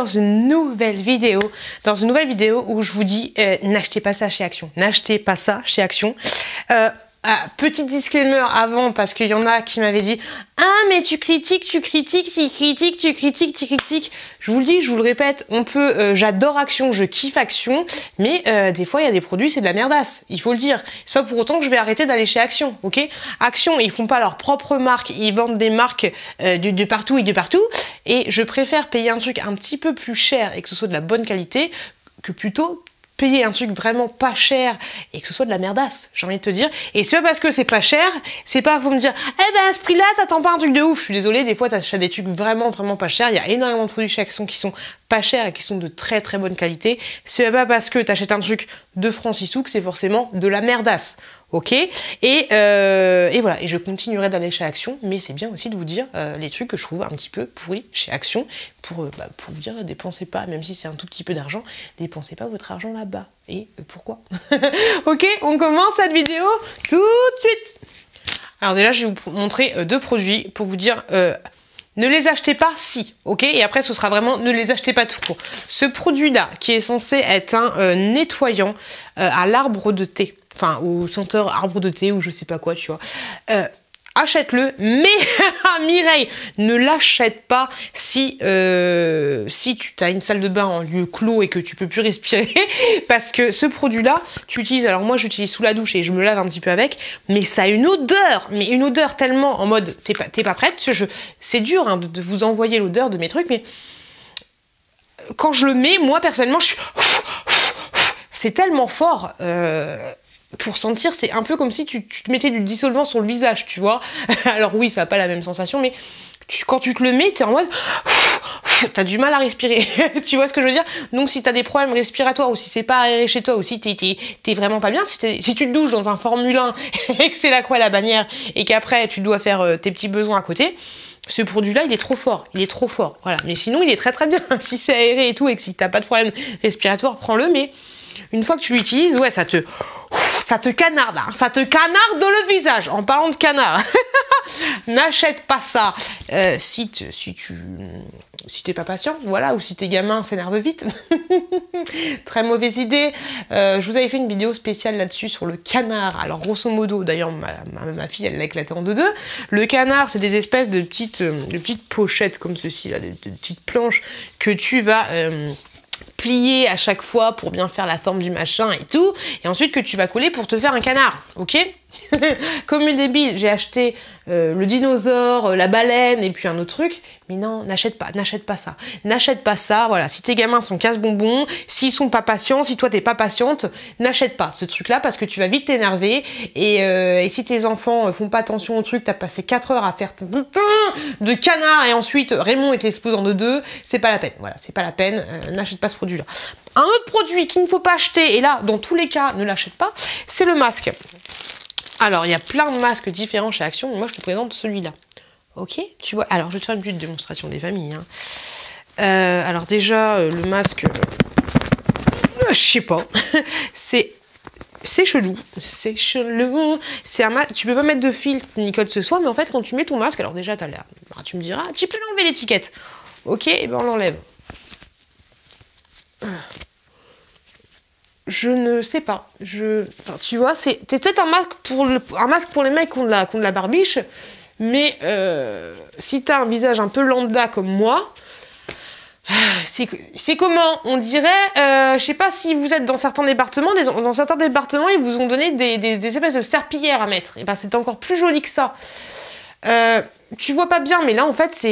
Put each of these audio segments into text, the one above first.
dans une nouvelle vidéo. Où je vous dis, n'achetez pas ça chez Action. N'achetez pas ça chez Action. Petit disclaimer avant, parce qu'il y en a qui m'avaient dit « Ah, mais tu critiques. Je vous le dis, je vous le répète, on peut... j'adore Action, je kiffe Action, mais des fois, il y a des produits, c'est de la merdasse. Il faut le dire. C'est pas pour autant que je vais arrêter d'aller chez Action, ok? Action, ils font pas leur propre marque, ils vendent des marques de partout et de partout, et je préfère payer un truc un petit peu plus cher et que ce soit de la bonne qualité que plutôt... payer un truc vraiment pas cher et que ce soit de la merdasse, j'ai envie de te dire. Et c'est pas parce que c'est pas cher, c'est pas faut me dire eh ben à ce prix-là, t'attends pas un truc de ouf. Je suis désolée, des fois t'achètes des trucs vraiment pas chers. Il y a énormément de produits chez Action qui sont pas chers et qui sont de très bonne qualité. C'est pas parce que t'achètes un truc de Francisou que c'est forcément de la merdasse. Ok, et voilà, et je continuerai d'aller chez Action, mais c'est bien aussi de vous dire les trucs que je trouve un petit peu pourris chez Action pour vous dire dépensez pas, même si c'est un tout petit peu d'argent, dépensez pas votre argent là-bas. Et pourquoi? Ok, on commence cette vidéo tout de suite. Alors déjà, je vais vous montrer deux produits pour vous dire ne les achetez pas si, ok? Et après, ce sera vraiment ne les achetez pas tout court. Ce produit-là, qui est censé être un nettoyant à l'arbre de thé, enfin, au senteur arbre de thé ou je sais pas quoi, tu vois. Achète-le, mais Mireille, ne l'achète pas si tu as une salle de bain en lieu clos et que tu peux plus respirer, parce que ce produit-là, tu utilises, alors moi j'utilise sous la douche et je me lave un petit peu avec, mais ça a une odeur, tellement en mode, t'es pas prête, c'est dur hein, de vous envoyer l'odeur de mes trucs, mais quand je le mets, moi personnellement, c'est tellement fort, pour sentir, c'est un peu comme si tu te mettais du dissolvant sur le visage, tu vois. Alors oui, ça n'a pas la même sensation, mais quand tu te le mets, t'es en mode... T'as du mal à respirer, tu vois ce que je veux dire? Donc si t'as des problèmes respiratoires, ou si c'est pas aéré chez toi, ou si t'es vraiment pas bien, si tu te douches dans un Formule 1 et que c'est la croix et la bannière, et qu'après tu dois faire tes petits besoins à côté, ce produit-là, il est trop fort, voilà. Mais sinon, il est très bien. Si c'est aéré et tout, et que si t'as pas de problème respiratoire, prends-le, mais une fois que tu l'utilises, ouais, ça te canarde, hein. Ça te canarde dans le visage. En parlant de canard, n'achète pas ça si t'es pas patient, voilà, ou si tes gamins s'énervent vite. Très mauvaise idée. Je vous avais fait une vidéo spéciale là-dessus sur le canard. Alors grosso modo, d'ailleurs ma fille elle l'a éclaté en deux. Le canard, c'est des espèces de petites pochettes comme ceci là, de petites planches que tu vas plier à chaque fois pour bien faire la forme du machin et tout, et ensuite que tu vas coller pour te faire un canard, ok? Comme une débile, j'ai acheté le dinosaure, la baleine et puis un autre truc, mais non, n'achète pas ça, voilà, si tes gamins sont casse-bonbons, s'ils sont pas patients, si toi t'es pas patiente, n'achète pas ce truc-là parce que tu vas vite t'énerver, et si tes enfants font pas attention au truc, t'as passé 4 heures à faire ton putain de canard et ensuite Raymond te l'explose en deux, c'est pas la peine, voilà, c'est pas la peine, n'achète pas ce produit-là. Un autre produit qu'il ne faut pas acheter, et là, dans tous les cas, ne l'achète pas, c'est le masque. Alors, il y a plein de masques différents chez Action, mais moi, je te présente celui-là. Ok? Tu vois? Alors, je vais te faire une petite démonstration des familles. Hein. Alors, déjà, le masque... je sais pas. C'est chelou. C'est chelou. C'est un masque... Tu peux pas mettre de filtre ni quoi que ce soit, mais en fait, quand tu mets ton masque... Alors, déjà, t'as l'air... Alors, tu me diras, tu peux l'enlever l'étiquette. Ok? Et ben, on l'enlève. Je ne sais pas. Enfin, tu vois, c'est peut-être un masque pour les mecs qui ont de la barbiche, mais si t'as un visage un peu lambda comme moi, c'est comment? On dirait, je sais pas si vous êtes dans certains départements, ils vous ont donné des espèces de serpillères à mettre. Et ben c'est encore plus joli que ça. Tu vois pas bien, mais là en fait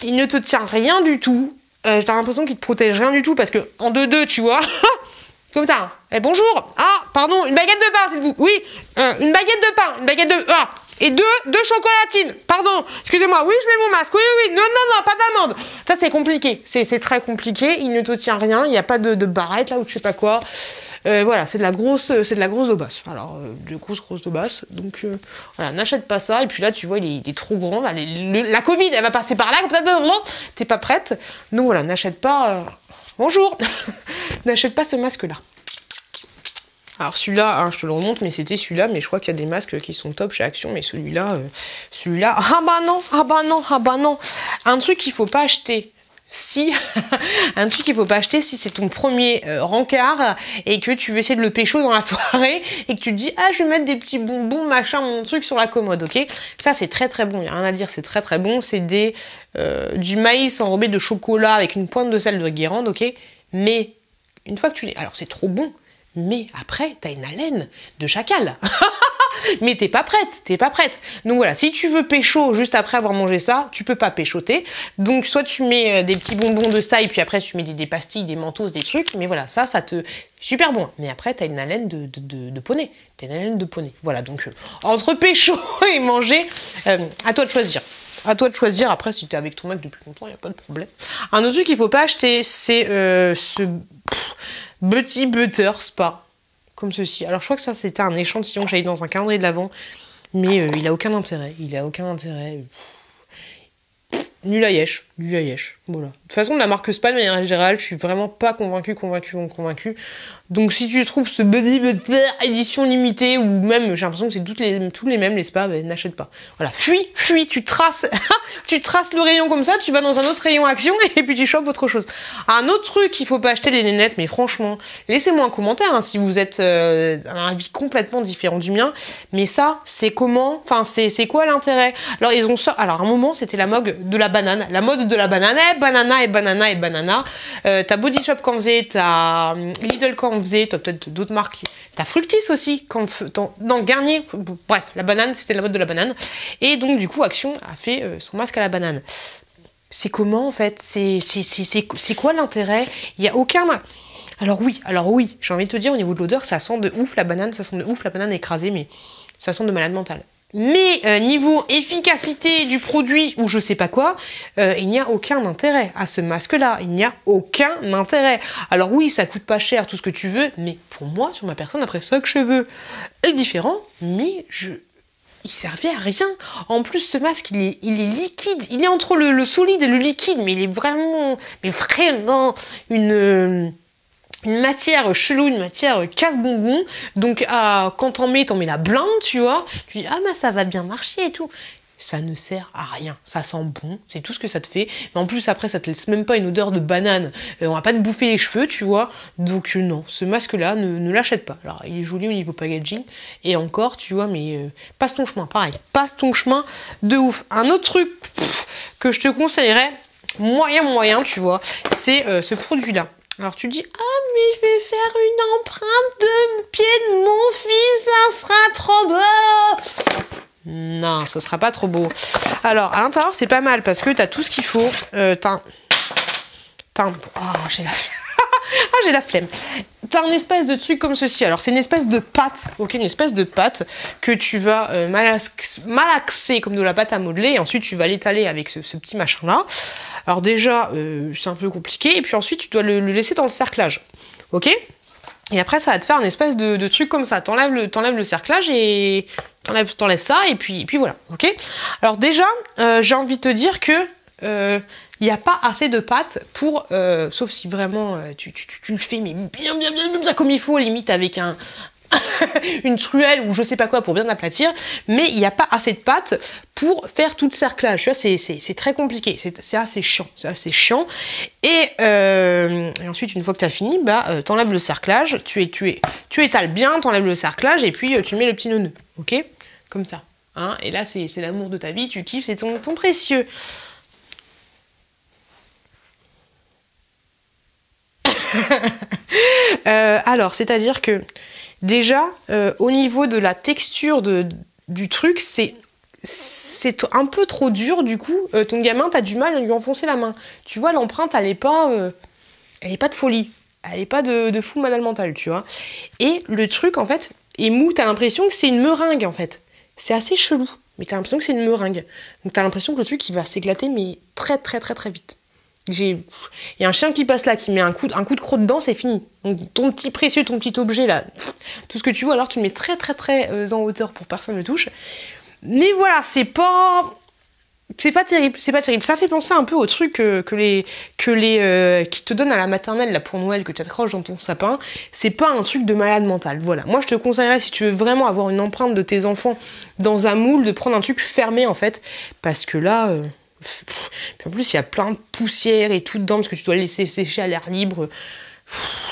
il ne te tient rien du tout. J'ai l'impression qu'il te protège rien du tout parce que en 2-2, tu vois. Comme ça. Eh, bonjour. Ah, pardon, une baguette de pain, s'il vous plaît. Oui, une baguette de pain, Ah, et deux chocolatines. Pardon, excusez-moi. Oui, je mets mon masque. Oui, non, pas d'amande. Ça, c'est compliqué. C'est très compliqué. Il ne te tient rien. Il n'y a pas de barrette, là, ou je sais pas quoi. Voilà, c'est de la grosse daubasse. Alors, de grosses daubasses. Donc, voilà, n'achète pas ça. Et puis là, tu vois, il est trop grand. Là, la Covid, elle va passer par là. Comme ça, t'es pas prête. Donc, voilà, n'achète pas... Bonjour. N'achète pas ce masque-là. Alors celui-là, hein, je te le remonte, mais c'était celui-là, mais je crois qu'il y a des masques qui sont top chez Action, mais celui-là, ah bah non. Un truc qu'il faut pas acheter si un truc qu'il faut pas acheter si c'est ton premier rencard et que tu veux essayer de le pécho dans la soirée et que tu te dis ah je vais mettre des petits bonbons machin mon truc sur la commode, ok, ça c'est très très bon, il y a rien à dire, c'est très très bon, c'est du maïs enrobé de chocolat avec une pointe de sel de Guérande, ok, mais une fois que tu l'es, alors c'est trop bon, mais après t'as une haleine de chacal. Mais t'es pas prête, t'es pas prête. Donc voilà, si tu veux pécho juste après avoir mangé ça, tu peux pas péchoter. Donc soit tu mets des petits bonbons de ça et puis après tu mets des pastilles, des mentos, des trucs. Mais voilà, ça te... Super bon. Mais après, t'as une haleine de poney. T'as une haleine de poney. Voilà, donc entre pécho et manger, à toi de choisir. À toi de choisir. Après, si t'es avec ton mec depuis longtemps, y a pas de problème. Un autre truc qu'il faut pas acheter, c'est ce petit butter spa. Comme ceci. Alors je crois que ça c'était un échantillon que j'avais dans un calendrier de l'Avent, mais il a aucun intérêt. Il a aucun intérêt. Nul à yesh, nul à yesh. Voilà. De toute façon, de la marque Spa, de manière générale, je suis vraiment pas convaincue. Donc si tu trouves ce Buddy Butter édition limitée, ou même, j'ai l'impression que c'est tous les mêmes, les spas, ben, n'achète pas. Voilà, fuis, tu traces, tu traces le rayon comme ça, tu vas dans un autre rayon Action, et puis tu chopes autre chose. Un autre truc qu'il faut pas acheter, les nénettes, mais franchement, laissez-moi un commentaire, hein, si vous êtes un avis complètement différent du mien, mais ça, c'est comment, enfin, c'est quoi l'intérêt? Alors, ils ont ça, alors à un moment, c'était la mode de la banane, banana, t'as Body Shop qui en faisait, t'as Lidl qui en faisait, t'as peut-être d'autres marques, t'as Fructis aussi, dans Garnier, bref, la banane, c'était la mode de la banane, et donc du coup Action a fait son masque à la banane. C'est comment en fait? C'est quoi l'intérêt? Il y a aucun... Alors oui, j'ai envie de te dire au niveau de l'odeur, ça sent de ouf la banane, la banane écrasée, mais ça sent de malade mental. Mais niveau efficacité du produit ou je sais pas quoi, il n'y a aucun intérêt à ce masque-là. Il n'y a aucun intérêt. Alors oui, ça coûte pas cher, tout ce que tu veux, mais pour moi, sur ma personne, après 5 cheveux, est différent, mais il servait à rien. En plus, ce masque, il est liquide. Il est entre le solide et le liquide, mais il est vraiment une matière chelou, une matière casse-bonbon. Donc, quand t'en mets la blinde, tu vois. Tu dis, ah, bah, ça va bien marcher et tout. Ça ne sert à rien. Ça sent bon. C'est tout ce que ça te fait. Mais en plus, après, ça te laisse même pas une odeur de banane. On va pas te bouffer les cheveux, tu vois. Donc, non. Ce masque-là, ne l'achète pas. Alors, il est joli au niveau packaging. Et encore, tu vois, mais passe ton chemin. Pareil. Passe ton chemin de ouf. Un autre truc que je te conseillerais, moyen, tu vois, c'est ce produit-là. Alors tu dis, ah mais je vais faire une empreinte de pied de mon fils, ça sera trop beau. Non, ce sera pas trop beau. Alors à l'intérieur c'est pas mal parce que t'as tout ce qu'il faut. J'ai la flemme. T'as un espèce de truc comme ceci. Alors c'est une espèce de pâte, ok, une espèce de pâte que tu vas malaxer comme de la pâte à modeler et ensuite tu vas l'étaler avec ce petit machin là. Alors déjà c'est un peu compliqué et puis ensuite tu dois le laisser dans le cerclage, ok. Et après ça va te faire une espèce de truc comme ça. T'enlèves le cerclage et t'enlèves ça et puis voilà, ok. Alors déjà j'ai envie de te dire que il n'y a pas assez de pâte pour, sauf si vraiment tu le fais mais bien comme il faut, limite avec une truelle ou je sais pas quoi pour bien aplatir, mais il n'y a pas assez de pâte pour faire tout le cerclage. Tu vois, c'est très compliqué, c'est assez chiant, et ensuite une fois que tu as fini, bah t'enlèves le cerclage, tu étales bien, t'enlèves le cerclage et puis tu mets le petit nœud, ok, comme ça, hein, et là c'est l'amour de ta vie, tu kiffes, c'est ton précieux. Alors, c'est-à-dire que déjà, au niveau de la texture du truc, c'est un peu trop dur, du coup, ton gamin, t'as du mal à lui enfoncer la main. Tu vois, l'empreinte, elle est pas de folie. Elle est pas de fou madame mental, tu vois. Et le truc, en fait, est mou, t'as l'impression que c'est une meringue, en fait. C'est assez chelou, mais t'as l'impression que c'est une meringue. Donc t'as l'impression que le truc, il va s'éclater, mais très vite. Il y a un chien qui passe là, qui met un coup de croc dedans, c'est fini. Donc ton petit précieux, ton petit objet là, tout ce que tu veux, alors tu le mets très en hauteur pour que personne ne le touche. Mais voilà, c'est pas terrible, Ça fait penser un peu au truc qui te donnent à la maternelle là pour Noël, que tu accroches dans ton sapin. C'est pas un truc de malade mental. Voilà. Moi je te conseillerais, si tu veux vraiment avoir une empreinte de tes enfants dans un moule, de prendre un truc fermé en fait, parce que là Puis en plus, il y a plein de poussière et tout dedans parce que tu dois le laisser sécher à l'air libre.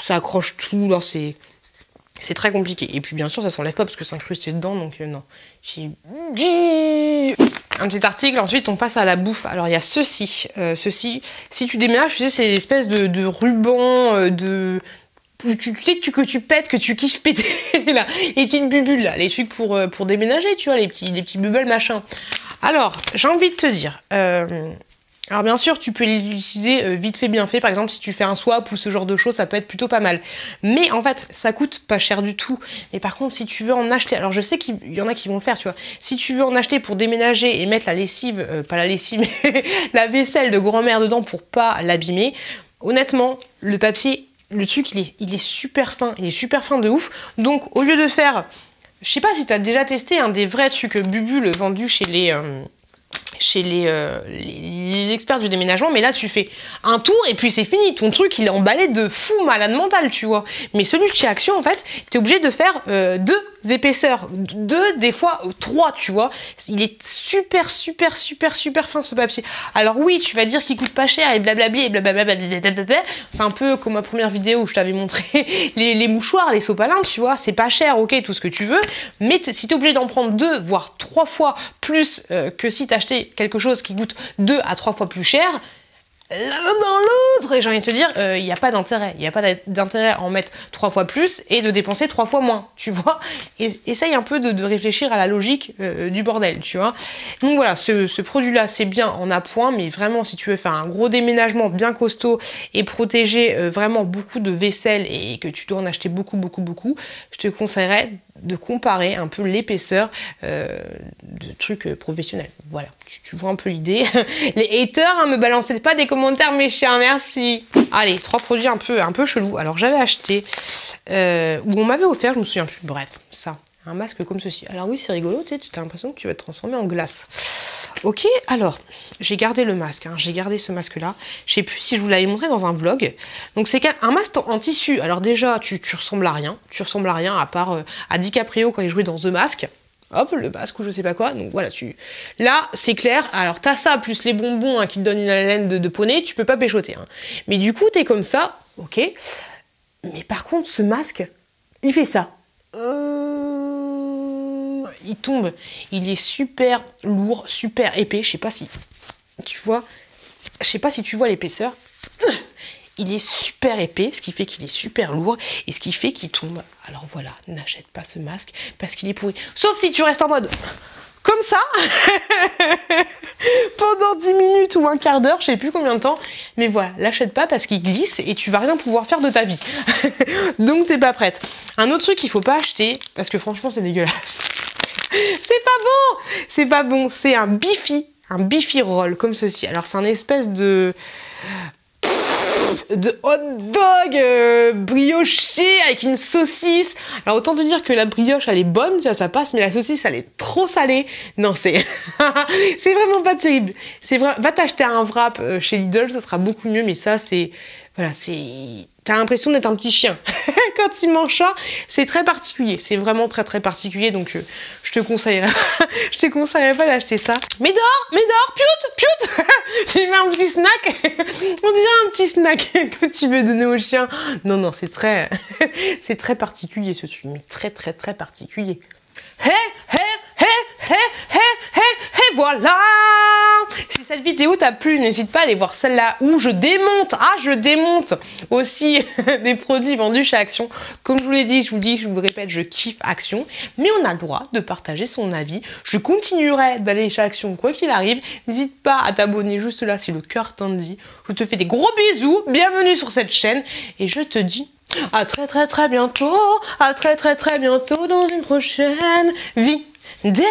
Ça accroche tout, là, c'est très compliqué. Et puis bien sûr, ça s'enlève pas parce que c'est incrusté dedans, donc non. Un petit article, ensuite on passe à la bouffe. Alors il y a ceci. Ceci, si tu déménages, tu sais, c'est l'espèce de ruban, tu sais que tu pètes, que tu kiffes péter, là. Les petites bubules, là, les trucs pour déménager, tu vois, les petits bubbles, machin. Alors, j'ai envie de te dire... alors bien sûr, tu peux l'utiliser vite fait, bien fait. Par exemple, si tu fais un swap ou ce genre de choses, ça peut être plutôt pas mal. Mais en fait, ça coûte pas cher du tout. Mais par contre, si tu veux en acheter... Alors je sais qu'il y en a qui vont le faire, tu vois. Si tu veux en acheter pour déménager et mettre la lessive... pas la lessive, mais la vaisselle de grand-mère dedans pour pas l'abîmer, honnêtement, le papier, le truc, il est super fin. Il est super fin de ouf. Donc, au lieu de faire... Je sais pas si tu as déjà testé un des vrais trucs bubules vendus chez les experts du déménagement, mais là tu fais un tour et puis c'est fini, ton truc il est emballé de fou malade mental, tu vois. Mais celui de chez Action, en fait, t'es obligé de faire 2 épaisseurs, 2, des fois 3, tu vois. Il est super fin ce papier. Alors oui, tu vas dire qu'il coûte pas cher et blablabli et blablabla. C'est un peu comme ma première vidéo où je t'avais montré les mouchoirs, les sopalins, tu vois. C'est pas cher, ok, tout ce que tu veux, mais si t'es obligé d'en prendre 2, voire 3 fois plus que si t'achetais quelque chose qui coûte 2 à 3 fois plus cher, l'un dans l'autre, et j'ai envie de te dire, il n'y a pas d'intérêt. Il n'y a pas d'intérêt à en mettre 3 fois plus et de dépenser 3 fois moins, tu vois. Et essaye un peu de réfléchir à la logique du bordel, tu vois. Donc voilà, ce produit-là, c'est bien en appoint, mais vraiment, si tu veux faire un gros déménagement bien costaud et protéger vraiment beaucoup de vaisselle et que tu dois en acheter beaucoup, je te conseillerais de comparer un peu l'épaisseur de trucs professionnels. Voilà, tu vois un peu l'idée. Les haters, hein, me balancez pas des commentaires méchants, merci. Allez, 3 produits un peu chelous. Alors j'avais acheté, ou on m'avait offert, je me souviens plus, bref, ça. Un masque comme ceci. Alors oui, c'est rigolo, tu sais, tu as l'impression que tu vas te transformer en glace. Ok, alors, j'ai gardé le masque, hein, j'ai gardé ce masque-là. Je sais plus si je vous l'avais montré dans un vlog. Donc c'est un masque en tissu. Alors déjà, tu ressembles à rien. Tu ressembles à rien à part à DiCaprio quand il jouait dans The Mask. Hop, le masque ou je sais pas quoi. Donc voilà, là, c'est clair. Alors t'as ça, plus les bonbons hein, qui te donnent une haleine de poney, tu peux pas péchoter. Hein. Mais du coup, t'es comme ça, ok. Mais par contre, ce masque, il fait ça. Il tombe, il est super lourd, super épais, je sais pas si tu vois, l'épaisseur. Il est super épais, ce qui fait qu'il est super lourd et ce qui fait qu'il tombe. Alors voilà, n'achète pas ce masque parce qu'il est pourri. Sauf si tu restes en mode comme ça pendant 10 minutes ou un quart d'heure, je sais plus combien de temps, mais voilà, l'achète pas parce qu'il glisse et tu vas rien pouvoir faire de ta vie. Donc t'es pas prête. Un autre truc qu'il faut pas acheter, parce que franchement c'est dégueulasse. C'est pas bon, c'est un Bifi roll comme ceci. Alors c'est un espèce de hot dog brioché avec une saucisse. Alors autant te dire que la brioche elle est bonne, ça passe, mais la saucisse elle est trop salée. Non, c'est c'est vraiment pas terrible. Va t'acheter un wrap chez Lidl, ça sera beaucoup mieux, mais ça c'est voilà, t'as l'impression d'être un petit chien. Quand il mange ça, c'est très particulier. C'est vraiment très particulier, donc je te conseillerais pas d'acheter ça. Mais dors, piute. Tu mets un petit snack. On dirait un petit snack que tu veux donner au chien. Non, c'est très particulier ce truc, mais très particulier. Voilà. Si cette vidéo t'a plu, n'hésite pas à aller voir celle-là où je démonte aussi des produits vendus chez Action. Comme je vous l'ai dit, je vous répète, je kiffe Action, mais on a le droit de partager son avis. Je continuerai d'aller chez Action quoi qu'il arrive. N'hésite pas à t'abonner juste là si le cœur t'en dit. Je te fais des gros bisous, bienvenue sur cette chaîne et je te dis à très bientôt, dans une prochaine vidéo.